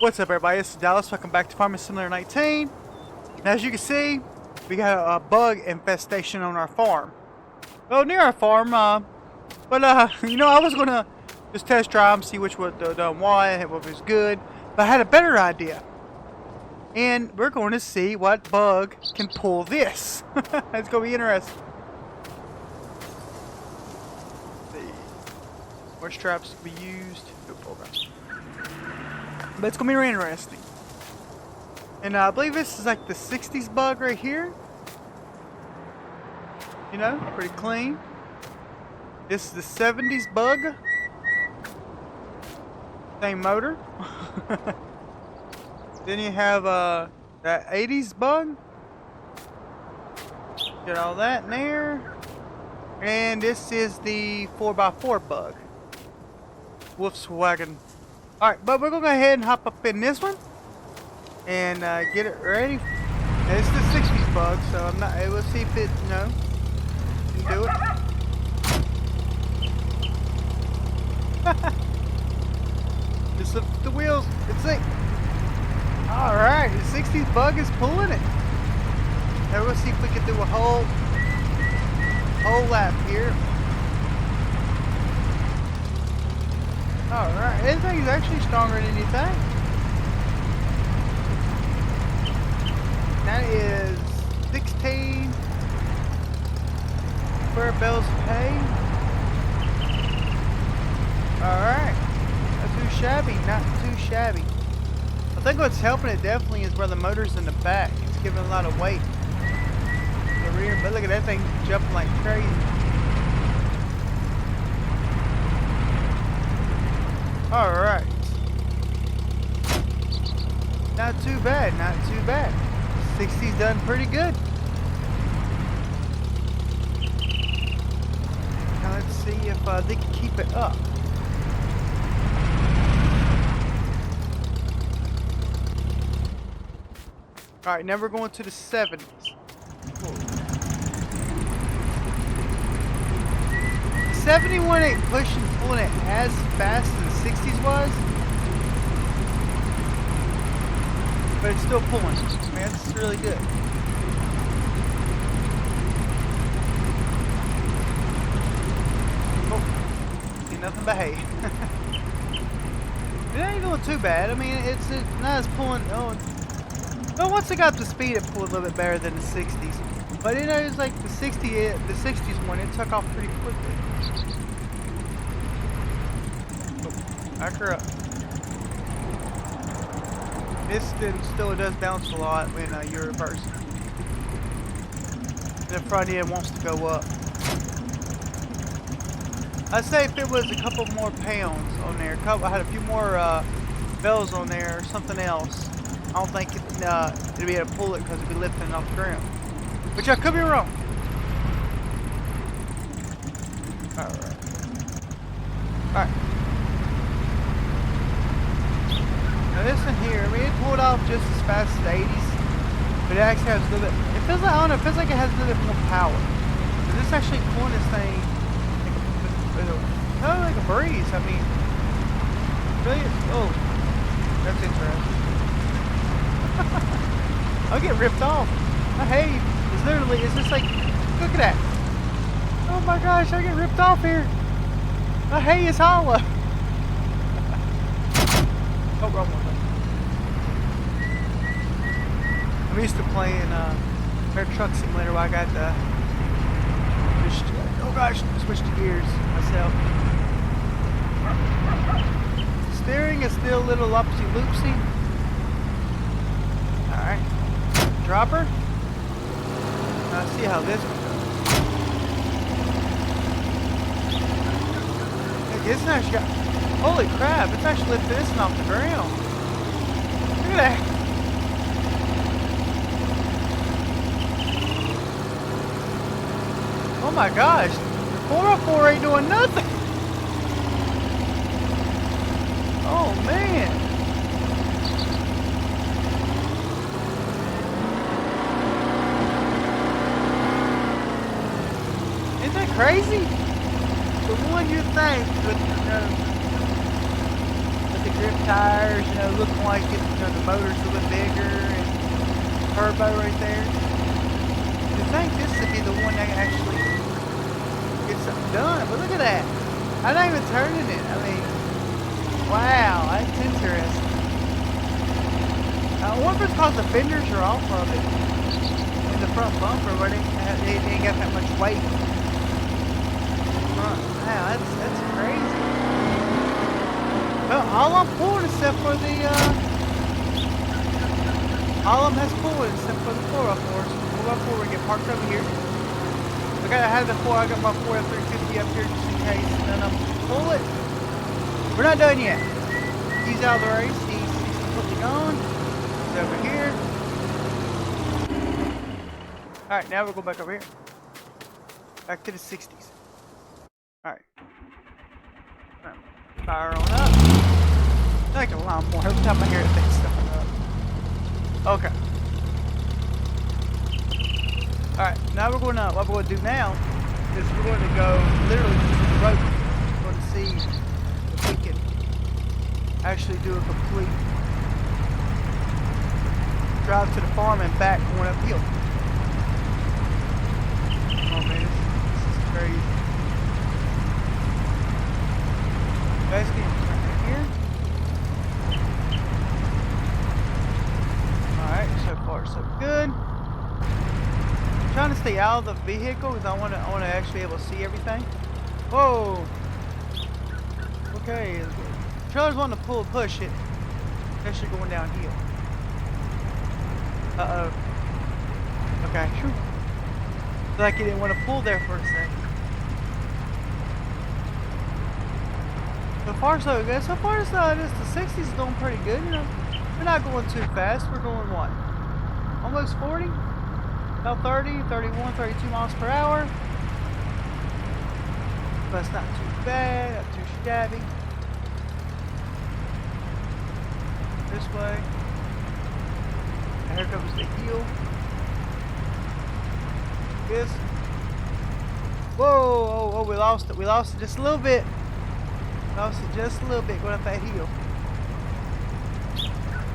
What's up, everybody? This is Dallas. Welcome back to Farming Simulator 19. And as you can see, we got a bug infestation on our farm. Well, near our farm, you know, I was gonna just test drive and see which was done what was good, but I had a better idea. And we're going to see what bug can pull this. It's gonna be interesting. Let's see. More traps to be used. But it's gonna be really interesting. And I believe this is like the 60s bug right here. You know, pretty clean. This is the 70s bug. Same motor. Then you have that 80s bug. Get all that in there. And this is the 4x4 bug. Wolfswagen. Alright, but we're going to go ahead and hop up in this one and get it ready. Now, this is the 60s bug, so I'm not. We'll see if it, you know, can do it. Just lift the wheels. Let's see. Alright, the 60s bug is pulling it. Now we'll see if we can do a whole lap here. Alright, this thing is actually stronger than you think. That is 16 square bales of hay. Alright, not too shabby, not too shabby. I think what's helping it definitely is where the motor's in the back. It's giving a lot of weight. The rear, but look at that thing jumping like crazy. Alright. Not too bad, not too bad. 60's done pretty good. Now let's see if they can keep it up. Alright, now we're going to the 70s. Whoa. 71 ain't pushing, pulling it as fast as the 60s was, but it's still pulling. Man, it's really good. Oh, see nothing but hay. It ain't going too bad. I mean, it's not as pulling. Oh, well, once it got up to speed, it pulled a little bit better than the 60s. But you know, it's like the 60s one, it took off pretty quickly. Oh, back her up. This still does bounce a lot when you're reversing. The front end wants to go up. I'd say if it was a couple more pounds on there, I had a few more bells on there or something else, I don't think it'd be able to pull it because it'd be lifting it off the ground. Which I could be wrong. Alright. Alright. Now this one here, I mean, it pulled off just as fast as the 80s. But it actually has a little bit, it feels like, I don't know, it feels like it has a little bit more power. Is this actually pulling this thing like a breeze? I mean, really? Oh, that's interesting. I'll get ripped off. Hey, it's literally, it's just like, look at that. Oh my gosh, I get ripped off here. My hay is hollow. Oh, wrong one. I'm used to playing Air Truck Simulator where I got the, oh gosh, switch to gears myself. The steering is still a little loopsy. Alright. Dropper. Now see how this one goes. It's actually got, holy crap, it's actually lifted this one off the ground. Look at that. Oh my gosh, the 4x4 ain't doing nothing. Oh man. Isn't that crazy? The one you think with the drip tires, you know, looking like it, you know, the motor's a little bit bigger and turbo right there. You think this would be the one that actually gets something done, but look at that. I'm not even turning it. I mean, wow, that's interesting. I wonder if it's because the fenders are off of it in the front bumper, where they ain't got that much weight. Wow, that's crazy. Well, all I'm pulling except for the all I'm has pulling except for the 4x4s. 4x4 we get parked over here. I had the 4. I got my 4 F350 up here just in case none of them pull it. We're not done yet. He's out of the race. He's completely gone. He's over here. All right, now we'll go back over here. Back to the 60s. All right. Fire on up. I like a lot more. Every time I hear it, things stuff up. Okay. Alright, now we're going to, what we're going to do now is we're going to go literally just to the road. We're going to see if we can actually do a complete drive to the farm and back going uphill. Oh man, this is crazy. Basically, right here. Alright, so far so good. I'm trying to stay out of the vehicle because I want to actually be able to see everything. Whoa! Okay, the trailer's wanting to pull and push it. Especially going downhill. Uh-oh. Okay, sure. Feel like he didn't want to pull there for a second. So far so good. So far the 60s is going pretty good. You know, we're not going too fast. We're going what? Almost 40? About 30, 31, 32 miles per hour. But it's not too bad, not too shabby. This way. And here comes the heel. This. Whoa, oh, we lost it. We lost it just a little bit. Lost it just a little bit going up that hill.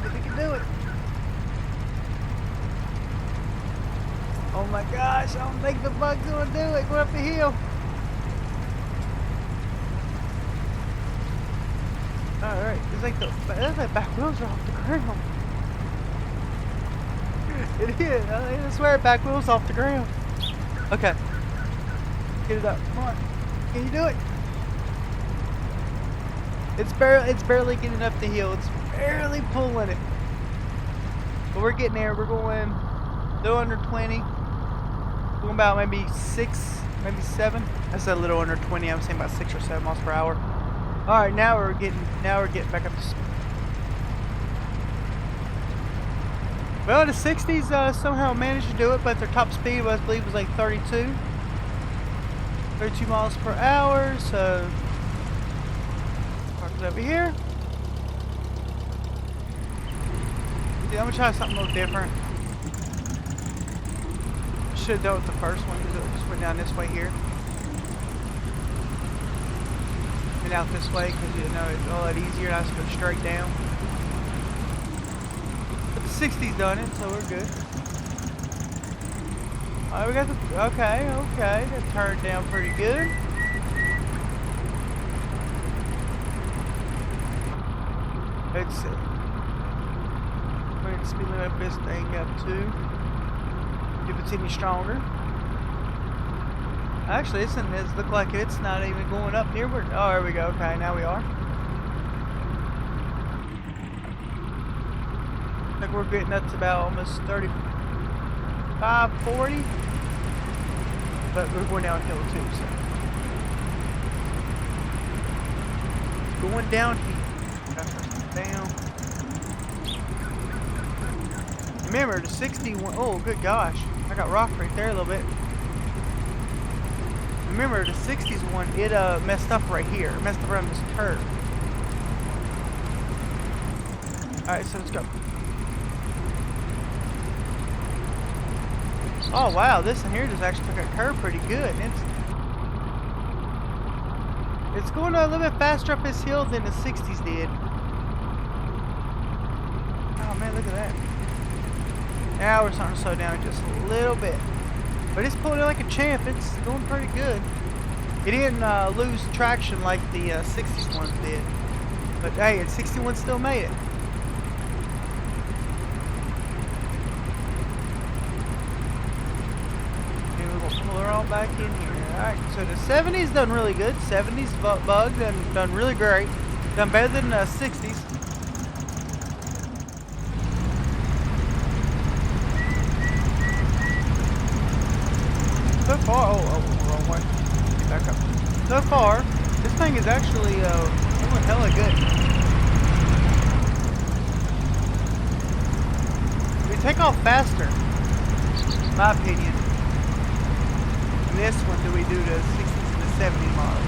If we can do it. Oh my gosh, I don't think the bug's gonna do it. Going up the hill. Alright, it's like the back wheels are off the ground. It is. I swear back wheels off the ground. Okay. Get it up. Come on. Can you do it? It's barely getting up the hill. It's barely pulling it. But we're getting there. We're going a little under 20. Going about maybe 6, maybe 7. I said a little under 20. I'm saying about 6 or 7 miles per hour. All right, now we're getting back up to speed. Well, the 60s somehow managed to do it, but their top speed I believe was like 32 miles per hour. So park it over here. See, I'm gonna try something a little different. Should have done with the first one because it just went down this way here. And out this way because you know it's a lot easier. I just go straight down. But the 60's done it, so we're good. Alright, we got the okay. That turned down pretty good. Let's see. We're going to speed limit this thing up to. If it's any stronger. Actually, this looks like it's not even going up near where. Oh, there we go. Okay, now we are. I think we're getting up to about almost 35, 40. But we're going downhill too, so. Going downhill. Down. Remember, the 61. Oh, good gosh. I got rocked right there a little bit. Remember, the 60s one, it messed up right here. It messed up around this curve. Alright, so let's go. Oh, wow. This in here just actually took a curve pretty good. It's going a little bit faster up this hill than the 60s did. man, look at that. Now we're starting to slow down just a little bit. But it's pulling it like a champ. It's going pretty good. It didn't lose traction like the 60s ones did. But hey, the 61 still made it. And we're going to pull her all back in here. Alright, so the 70s done really good. 70s bug done really great. Done better than the 60s. So far, wrong way. Get back up. So far, this thing is actually doing hella good. We take off faster, in my opinion. And this one, do we do the 60s and the 70s model?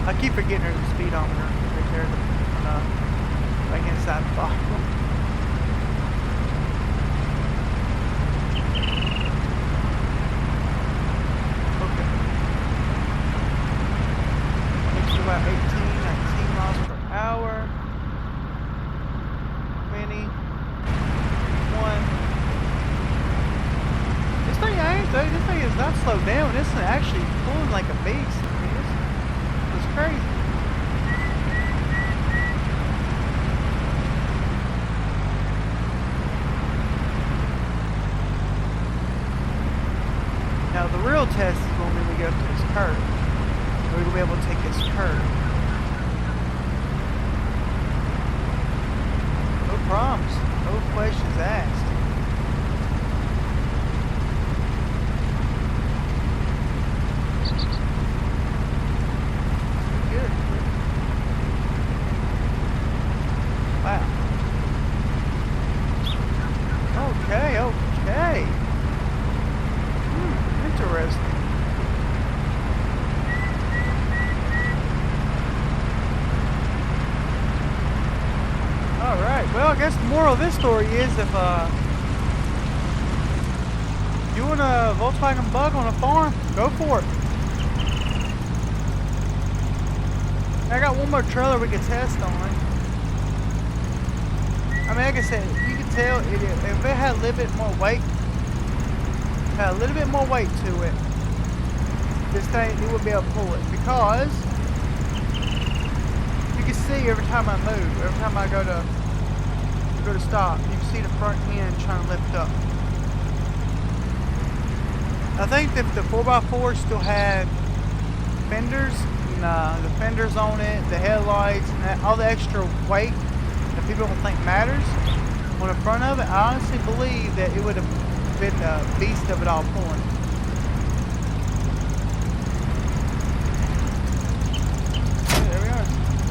I keep forgetting there's a speedometer right there on the right hand side of the bottom. Okay. Takes to about 18, 19 miles per hour. 20, 21. This thing is not slowed down. This is actually pulling like a beast. It's crazy. Now the real test is when we go to this curve. We're gonna be able to take this curve. No problems, no questions asked. Wow. Okay. Interesting. Alright, well I guess the moral of this story is if you want a Volkswagen Bug on a farm, go for it. I got one more trailer we can test on. I mean, like I said, you can tell if it had a little bit more weight, to it, this thing, it would be able to pull it. Because you can see every time I move, every time I go to stop, you can see the front end trying to lift up. I think that the 4x4 still had fenders, and the fenders on it, the headlights, and all the extra weight that people don't think matters on the front of it. I honestly believe that it would have been the beast of it all pulling.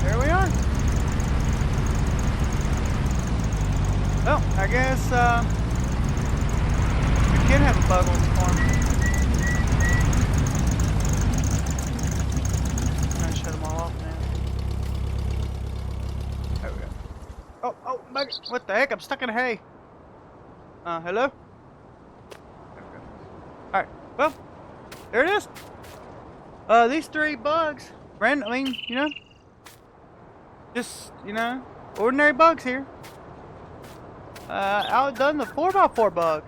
There we are. Well, I guess we can have a bug on the farm. I'm gonna shut them all off now. There we go. Oh, what the heck? I'm stuck in the hay. Hello? Alright, well, there it is. These 3 bugs, just, ordinary bugs here. Outdone the 4x4 bug.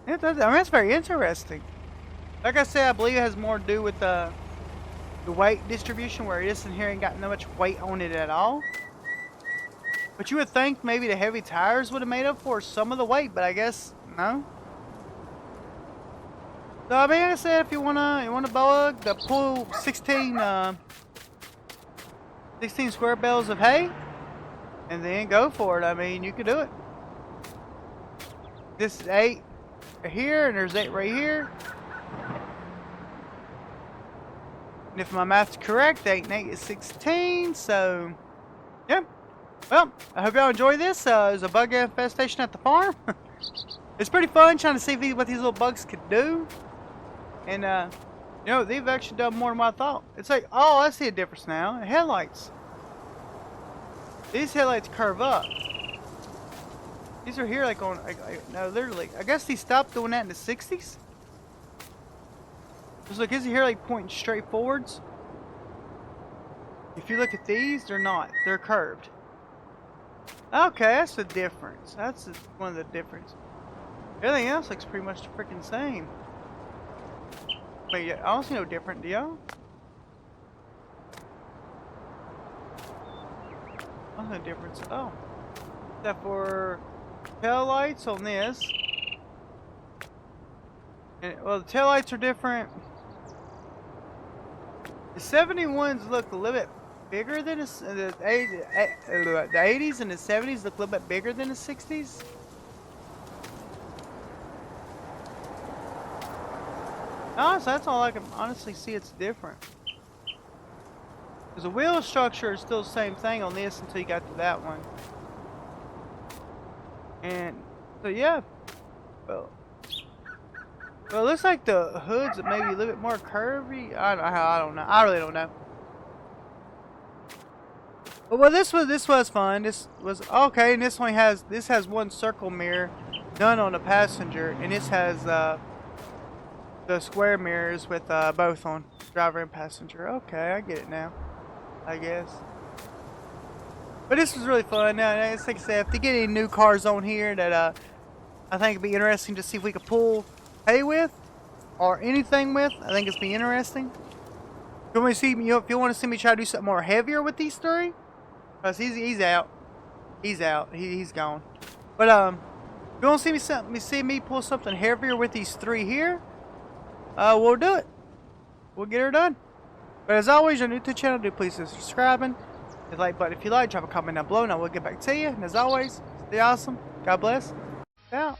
That's very interesting. Like I said, I believe it has more to do with the weight distribution, where this in here ain't got no much weight on it at all. But you would think maybe the heavy tires would have made up for some of the weight, but I guess no. So I mean, like I said, if you want a bug to pull 16 square bales of hay, and then go for it. I mean, you can do it. This is 8 here, and there's 8 right here. And if my math's correct, 8 and 8 is 16. So, yeah. Well, I hope y'all enjoy this. There's a bug infestation at the farm. It's pretty fun trying to see what these little bugs could do. And, they've actually done more than what I thought. It's like, oh, I see a difference now. The headlights. These headlights curve up. These are here like on, no, literally. I guess he stopped doing that in the 60s. Just look, is he here like pointing straight forwards? If you look at these, they're not. They're curved. Okay, that's the difference. That's one of the differences. Everything else looks pretty much the freaking same. Wait, I don't see no different, do y'all? I don't see no difference at all. Except for tail lights on this. And, well, the tail lights are different. The 71s look a little bit bigger than the 80s, and the 70s look a little bit bigger than the 60s. Oh, so that's all I can honestly see. It's different. Because the wheel structure is still the same thing on this until you got to that one. And so yeah, well, it looks like the hoods are maybe a little bit more curvy. I don't know. I really don't know. But well, this was fun. This was okay, and this has one circle mirror, none on the passenger, and this has the square mirrors with both on driver and passenger. Okay, I get it now, I guess. But this was really fun. Now, like I said, if they get any new cars on here that I think it'd be interesting to see if we could pull hay with or anything with, I think it's be interesting. If you want to see me, if you want to see me try to do something more heavier with these three, cause he's out, he's gone. But if you want to see me pull something heavier with these three here, we'll do it. We'll get her done. But as always, you're new to the channel, do please consider subscribing. Hit the like button if you like, drop a comment down below, and I will get back to you. And as always, stay awesome. God bless. Out.